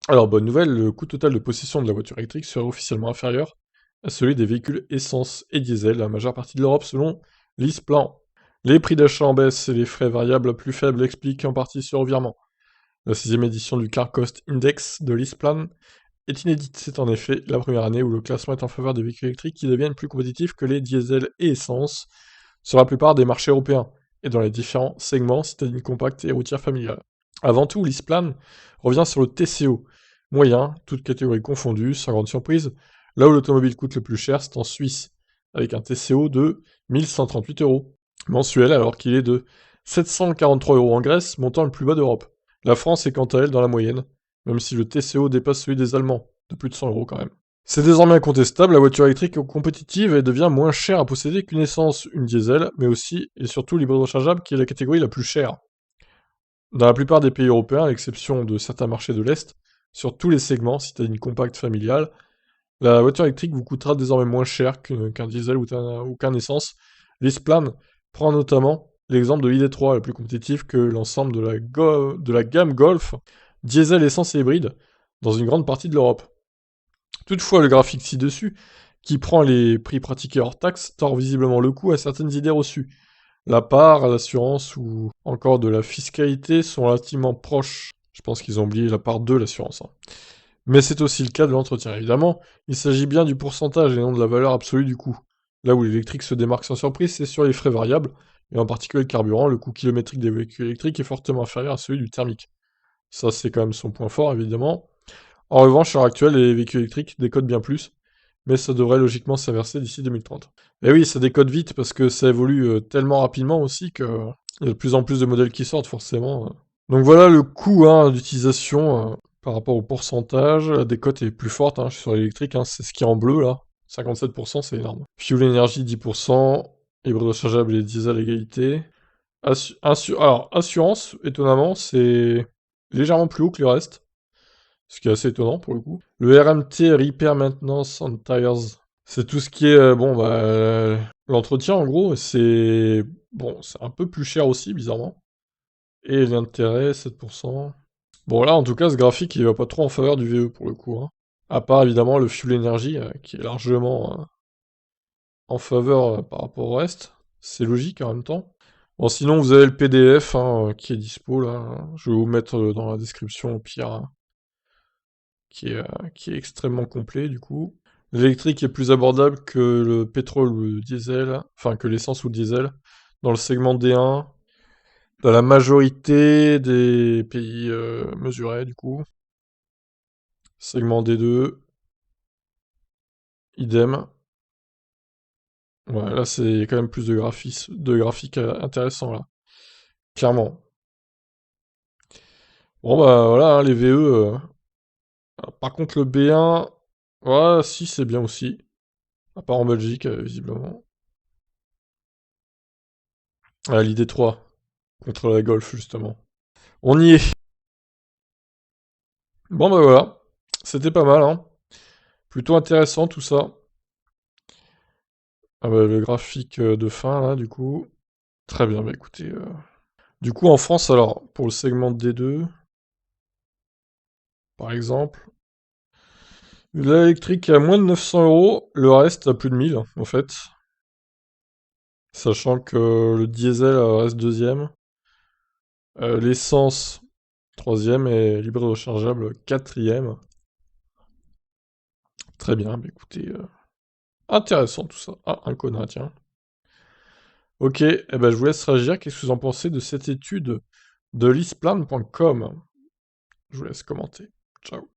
Alors, bonne nouvelle, le coût total de possession de la voiture électrique serait officiellement inférieur à celui des véhicules essence et diesel dans la majeure partie de l'Europe selon l'ISPLAN. Les prix d'achat en baisse et les frais variables plus faibles expliquent en partie ce revirement. La sixième édition du Car Cost Index de l'ISPLAN est inédite. C'est en effet la première année où le classement est en faveur des véhicules électriques qui deviennent plus compétitifs que les diesels et essence sur la plupart des marchés européens et dans les différents segments citadines compactes et routières familiales. Avant tout, l'ISPLAN revient sur le TCO, moyen, toutes catégories confondues, sans grande surprise. Là où l'automobile coûte le plus cher, c'est en Suisse, avec un TCO de 1138 euros mensuel, alors qu'il est de 743 euros en Grèce, montant le plus bas d'Europe. La France est quant à elle dans la moyenne, même si le TCO dépasse celui des Allemands, de plus de 100 euros quand même. C'est désormais incontestable, la voiture électrique est compétitive et devient moins chère à posséder qu'une essence, une diesel, mais aussi et surtout l'hybride rechargeable qui est la catégorie la plus chère. Dans la plupart des pays européens, à l'exception de certains marchés de l'Est, sur tous les segments, citadine compacte familiale, la voiture électrique vous coûtera désormais moins cher qu'un diesel ou qu'un essence. L'Isplan prend notamment l'exemple de l'ID3, la plus compétitive que l'ensemble de la gamme Golf, diesel, essence et hybride, dans une grande partie de l'Europe. Toutefois, le graphique ci-dessus, qui prend les prix pratiqués hors taxe, tord visiblement le cou à certaines idées reçues. La part, l'assurance ou encore de la fiscalité sont relativement proches. Je pense qu'ils ont oublié la part de l'assurance, hein. Mais c'est aussi le cas de l'entretien. Évidemment, il s'agit bien du pourcentage et non de la valeur absolue du coût. Là où l'électrique se démarque sans surprise, c'est sur les frais variables, et en particulier le carburant, le coût kilométrique des véhicules électriques est fortement inférieur à celui du thermique. Ça, c'est quand même son point fort, évidemment. En revanche, à l'heure actuelle, les véhicules électriques décodent bien plus, mais ça devrait logiquement s'inverser d'ici 2030. Et oui, ça décode vite parce que ça évolue tellement rapidement aussi que il y a de plus en plus de modèles qui sortent forcément. Donc voilà le coût hein, d'utilisation par rapport au pourcentage. La décote est plus forte hein, sur l'électrique, hein, c'est ce qui est en bleu là. 57%, c'est énorme. Fuel énergie 10%, hybride rechargeable et diesel égalité. Alors, assurance, étonnamment, c'est légèrement plus haut que le reste. Ce qui est assez étonnant pour le coup. Le RMT, Repair Maintenance on Tires, c'est tout ce qui est, bon, bah, l'entretien en gros, c'est bon, c'est un peu plus cher aussi, bizarrement. Et l'intérêt, 7%. Bon, là, en tout cas, ce graphique, il va pas trop en faveur du VE pour le coup, hein. À part évidemment le fuel énergie, qui est largement en faveur par rapport au reste. C'est logique en même temps. Bon, sinon, vous avez le PDF hein, qui est dispo là, hein. Je vais vous mettre dans la description au pire, hein, qui est extrêmement complet du coup. L'électrique est plus abordable que le pétrole ou le diesel, enfin que l'essence ou le diesel, dans le segment D1, dans la majorité des pays mesurés du coup. Segment D2, idem. Ouais, là c'est quand même plus de graphiques intéressants là, clairement. Bon bah voilà, hein, les VE. Par contre le B1, ouais, si c'est bien aussi. À part en Belgique, visiblement. Ah, l'idée 3 contre la Golf justement. On y est. Bon bah voilà, c'était pas mal, hein. Plutôt intéressant tout ça. Ah bah, le graphique de fin là, du coup. Très bien, bah écoutez. Du coup, en France, alors, pour le segment D2, par exemple, l'électrique est à moins de 900 euros, le reste à plus de 1000, en fait. Sachant que le diesel reste deuxième, l'essence troisième et l'hybride rechargeable quatrième. Très bien, bah écoutez, intéressant tout ça. Ah, un connard, tiens. Ok, eh ben, je vous laisse réagir. Qu'est-ce que vous en pensez de cette étude de lisplan.com? Je vous laisse commenter. Ciao.